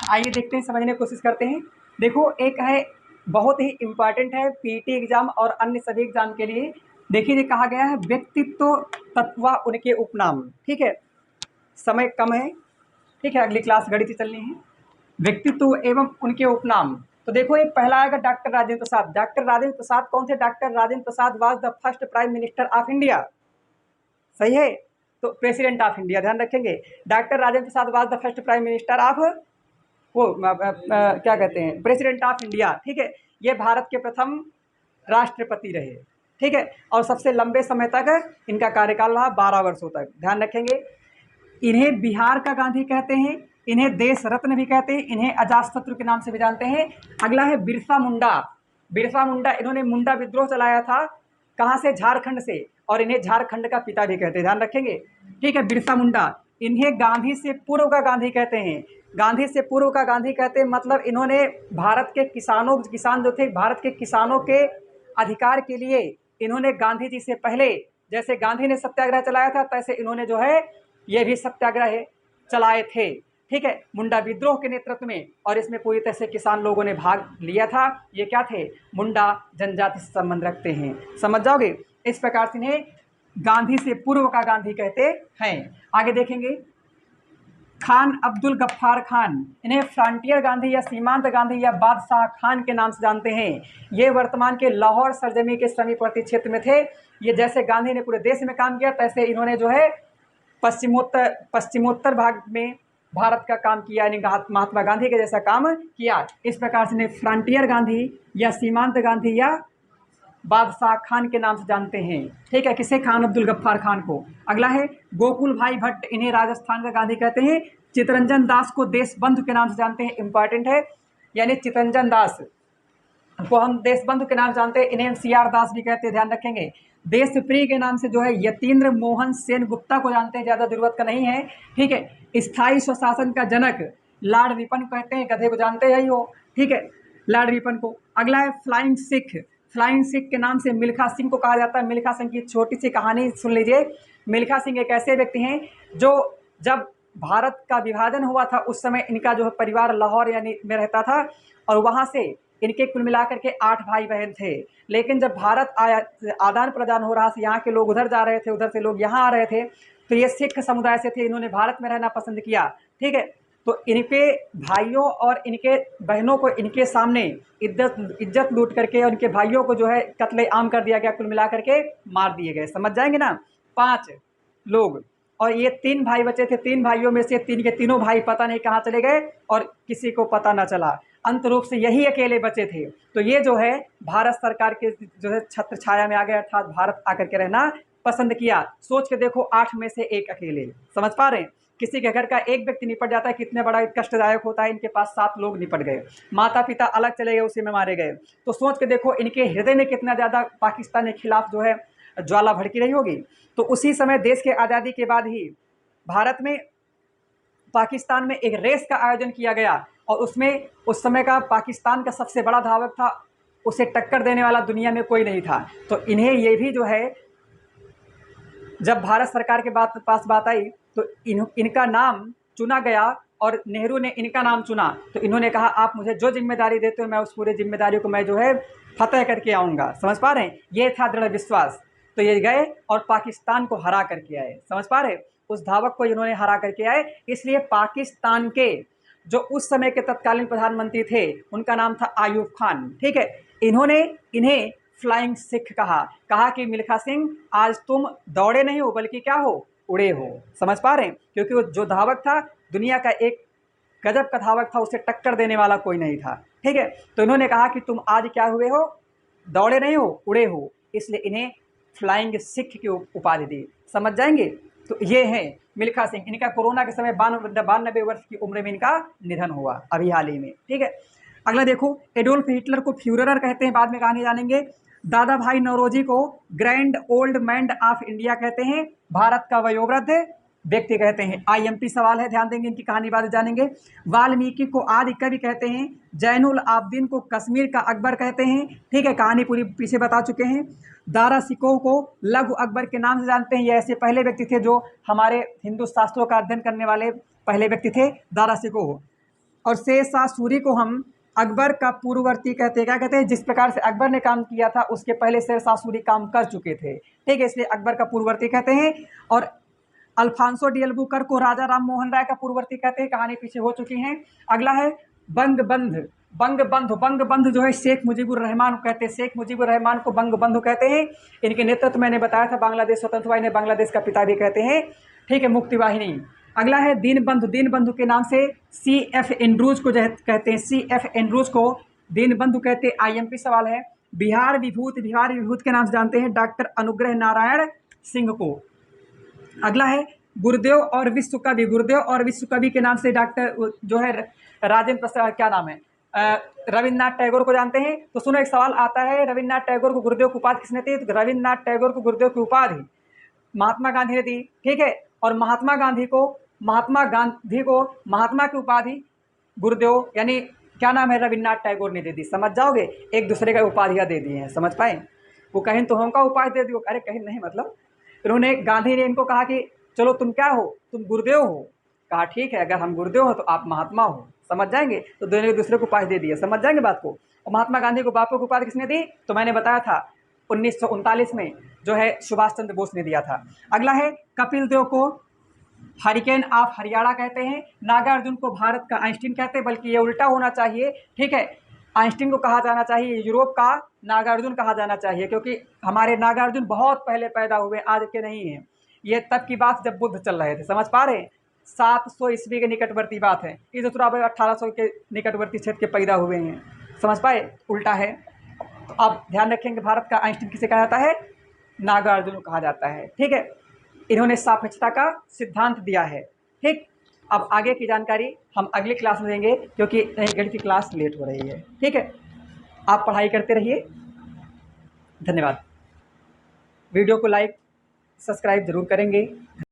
आइए देखते हैं, समझने की कोशिश करते हैं। देखो, एक है बहुत ही इम्पॉर्टेंट है पीटी एग्जाम और अन्य सभी एग्जाम के लिए। देखिए, ये कहा गया है व्यक्तित्व तत्व व उनके उपनाम। ठीक है, समय कम है। ठीक है, अगली क्लास गणित चलनी है। व्यक्तित्व एवं उनके उपनाम। तो देखो, एक पहला आएगा डॉक्टर राजेंद्र प्रसाद। डॉक्टर राजेंद्र प्रसाद कौन थे? Doctor Rajendra Prasad was the first prime minister of India. सही है, तो प्रेसिडेंट ऑफ इंडिया ध्यान रखेंगे। Doctor Rajendra Prasad was the first prime minister of वो क्या कहते हैं, प्रेसिडेंट ऑफ इंडिया। ठीक है, ये भारत के प्रथम राष्ट्रपति रहे। ठीक है, और सबसे लंबे समय तक इनका कार्यकाल रहा, 12 वर्षों तक। ध्यान रखेंगे। इन्हें बिहार का गांधी कहते हैं, इन्हें देश रत्न भी कहते हैं, इन्हें अजातशत्रु के नाम से भी जानते हैं। अगला है बिरसा मुंडा। बिरसा मुंडा, इन्होंने मुंडा विद्रोह चलाया था। कहाँ से? झारखंड से। और इन्हें झारखंड का पिता भी कहते हैं, ध्यान रखेंगे। ठीक है, बिरसा मुंडा। इन्हें गांधी से पूर्व का गांधी कहते हैं। गांधी से पूर्व का गांधी कहते हैं, मतलब इन्होंने भारत के किसान जो थे, भारत के किसानों के अधिकार के लिए इन्होंने गांधी जी से पहले, जैसे गांधी ने सत्याग्रह चलाया था, तैसे इन्होंने जो है ये भी सत्याग्रह चलाए थे। ठीक है, मुंडा विद्रोह के नेतृत्व में, और इसमें पूरी तरह से किसान लोगों ने भाग लिया था। ये क्या थे? मुंडा जनजाति से संबंध रखते हैं, समझ जाओगे। इस प्रकार से इन्हें गांधी से पूर्व का गांधी कहते हैं। आगे देखेंगे, खान अब्दुल गफ्फार खान। इन्हें फ्रंटियर गांधी या सीमांत गांधी या बादशाह खान के नाम से जानते हैं। ये वर्तमान के लाहौर सरजमी के समीपवर्ती क्षेत्र में थे। ये जैसे गांधी ने पूरे देश में काम किया, तैसे इन्होंने जो है पश्चिमोत्तर भाग में भारत का काम किया, यानी महात्मा गांधी के जैसा काम किया। इस प्रकार से इन्हें फ्रंटियर गांधी या सीमांत गांधी या बादशाह खान के नाम से जानते हैं। ठीक है, किसे? खान अब्दुल गफ्फार खान को। अगला है गोकुल भाई भट्ट। इन्हें राजस्थान का गांधी कहते हैं। चितरंजन दास को देशबंधु के नाम से जानते हैं, इंपॉर्टेंट है। यानी चितरंजन दास को हम देशबंधु के नाम जानते हैं, इन्हें सीआर दास भी कहते हैं, ध्यान रखेंगे। देश प्रिय के नाम से जो है यतीन्द्र मोहन सेन गुप्ता को जानते हैं, ज़्यादा जरूरत का नहीं है। ठीक है, स्थायी स्वशासन का जनक लॉर्ड रिपन कहते हैं, गधे को जानते हैं ही हो। ठीक है, लॉर्ड रिपन को। अगला है फ्लाइंग सिख। फ्लाइंग सिख के नाम से मिल्खा सिंह को कहा जाता है। मिल्खा सिंह की छोटी सी कहानी सुन लीजिए। मिल्खा सिंह एक ऐसे व्यक्ति हैं जो जब भारत का विभाजन हुआ था, उस समय इनका जो है परिवार लाहौर यानी में रहता था, और वहाँ से इनके कुल मिलाकर के 8 भाई बहन थे। लेकिन जब भारत आया, आदान प्रदान हो रहा था, यहाँ के लोग उधर जा रहे थे, उधर से लोग यहाँ आ रहे थे, तो ये सिख समुदाय से थे, इन्होंने भारत में रहना पसंद किया। ठीक है, तो इनके भाइयों और इनके बहनों को इनके सामने इज्जत लूट करके, और इनके भाइयों को जो है कत्ले आम कर दिया गया, कुल मिला करके मार दिए गए। समझ जाएंगे ना, 5 लोग। और ये 3 भाई बचे थे। 3 भाइयों में से 3 के तीनों भाई पता नहीं कहाँ चले गए, और किसी को पता ना चला। अंत रूप से यही अकेले बचे थे। तो ये जो है भारत सरकार के जो है छत्र छाया में आ गए, अर्थात भारत आकर के रहना पसंद किया। सोच के देखो, 8 में से 1 अकेले। समझ पा रहे हैं? किसी के घर का एक व्यक्ति निपट जाता है, कितने बड़ा कष्टदायक होता है। इनके पास 7 लोग निपट गए, माता पिता अलग चले गए, उसी में मारे गए। तो सोच के देखो, इनके हृदय में कितना ज़्यादा पाकिस्तान के खिलाफ जो है ज्वाला भड़की रही होगी। तो उसी समय देश के आज़ादी के बाद ही भारत में, पाकिस्तान में एक रेस का आयोजन किया गया, और उसमें उस समय का पाकिस्तान का सबसे बड़ा धावक था, उसे टक्कर देने वाला दुनिया में कोई नहीं था। तो इन्हें ये भी जो है, जब भारत सरकार के पास बात आई, तो इनका नाम चुना गया, और नेहरू ने इनका नाम चुना। तो इन्होंने कहा, आप मुझे जो जिम्मेदारी देते हो, मैं उस पूरी जिम्मेदारी को मैं जो है फतेह करके आऊँगा। समझ पा रहे हैं? ये था दृढ़ विश्वास। तो ये गए और पाकिस्तान को हरा करके आए। समझ पा रहे हैं? उस धावक को इन्होंने हरा करके आए। इसलिए पाकिस्तान के जो उस समय के तत्कालीन प्रधानमंत्री थे, उनका नाम था आयूब खान। ठीक है, इन्होंने इन्हें फ्लाइंग सिख कहा कि मिल्खा सिंह, आज तुम दौड़े नहीं हो, बल्कि क्या हो? उड़े हो। समझ पा रहे हैं? क्योंकि वो जो धावक था, दुनिया का एक गजब का धावक था, उसे टक्कर देने वाला कोई नहीं था। ठीक है, तो इन्होंने कहा कि तुम आज क्या हुए हो? दौड़े नहीं हो, उड़े हो। इसलिए इन्हें फ्लाइंग सिख की उपाधि दी। समझ जाएंगे? तो ये हैं मिल्खा सिंह। इनका कोरोना के समय 92 वर्ष की उम्र में इनका निधन हुआ, अभी हाल ही में। ठीक है, अगला देखो, एडोल्फ हिटलर को फ्यूरर कहते हैं, बाद में कहानी जानेंगे। दादा भाई नौरोजी को grand old man of India कहते हैं, भारत का वयोवृद्ध व्यक्ति कहते हैं। आईएमपी सवाल है, ध्यान देंगे, इनकी कहानी बाद जानेंगे। वाल्मीकि को आदि कवि कहते हैं। जैनुल आबदीन को कश्मीर का अकबर कहते हैं। ठीक है, कहानी पूरी पीछे बता चुके हैं। दारा सिकोह को लघु अकबर के नाम से जानते हैं। ये ऐसे पहले व्यक्ति थे जो हमारे हिंदू शास्त्रों का अध्ययन करने वाले पहले व्यक्ति थे, दारा सिकोह। और शेर शाह सूरी को हम अकबर का पूर्ववर्ती कहते हैं। क्या कहते हैं? जिस प्रकार से अकबर ने काम किया था उसके पहले शेर शाह सूरी काम कर चुके थे, ठीक है, इसलिए अकबर का पूर्ववर्ती कहते हैं। और अल्फांसो डी अल्बुकर को राजा राम मोहन राय का पूर्ववर्ती कहते हैं। कहानी पीछे हो चुकी है। अगला है बंगबंधु। बंगबंधु जो है शेख मुजीबुर रहमान को कहते हैं। शेख मुजीबुर रहमान को बंगबंधु कहते हैं। इनके नेतृत्व मैंने बताया था, बांग्लादेश स्वतंत्र हुआ, इन्हें बांग्लादेश का पिता भी कहते हैं, ठीक है, मुक्ति वाहिनी। अगला है दीनबंधु। दीनबंधु के नाम से CF एंड्रूज को जो कहते हैं, CF एंड्रूज को दीनबंधु कहते हैं। IMP सवाल है। बिहार विभूत के नाम से जानते हैं डॉक्टर अनुग्रह नारायण सिंह को। अगला है गुरुदेव और विश्व कवि। गुरुदेव और विश्व कवि के नाम से डॉक्टर जो है राजेंद्र प्रसाद, क्या नाम है, रविन्द्रनाथ टैगोर को जानते हैं। तो सुनो, एक सवाल आता है, रविन्द्रनाथ टैगोर को गुरुदेव की उपाधि किसने दी? तो रविन्द्रनाथ टैगोर को गुरुदेव की उपाधि महात्मा गांधी ने दी, ठीक है। और महात्मा की उपाधि गुरुदेव यानी क्या नाम है, रविन्द्रनाथ टैगोर ने दे दी। समझ जाओगे, एक दूसरे का उपाधियाँ दे दी हैं, समझ पाए। वो कहीं तो हमका उपाधि दे दियो, अरे कहीं नहीं, मतलब उन्होंने, गांधी ने इनको कहा कि चलो तुम क्या हो, तुम गुरुदेव हो। कहा ठीक है, अगर हम गुरुदेव हो तो आप महात्मा हो, समझ जाएंगे। तो दोनों एक दूसरे को उपाधि दे दिया, समझ जाएंगे बात को। और महात्मा गांधी को बापू की उपाधि किसने दी? तो मैंने बताया था 1939 में जो है सुभाष चंद्र बोस ने दिया था। अगला है कपिल देव को हरिकेन ऑफ हरियाणा कहते हैं। नागार्जुन को भारत का आइंस्टीन कहते हैं, बल्कि ये उल्टा होना चाहिए, ठीक है। आइंस्टीन को कहा जाना चाहिए, यूरोप का नागार्जुन कहा जाना चाहिए, क्योंकि हमारे नागार्जुन बहुत पहले पैदा हुए, आज के नहीं हैं। ये तब की बात जब बुद्ध चल रहे थे, समझ पा रहे हैं। 700 ईस्वी के निकटवर्ती बात है। इस 1800 के निकटवर्ती क्षेत्र के पैदा हुए हैं, समझ पाए, उल्टा है। तो आप ध्यान रखेंगे, भारत का आइंस्टीन किसे कहा जाता है? नागार्जुन कहा जाता है, ठीक है। इन्होंने सापेक्षता का सिद्धांत दिया है, ठीक। अब आगे की जानकारी हम अगली क्लास में देंगे, क्योंकि गणित की क्लास लेट हो रही है, ठीक है। आप पढ़ाई करते रहिए, धन्यवाद। वीडियो को लाइक सब्सक्राइब जरूर करेंगे।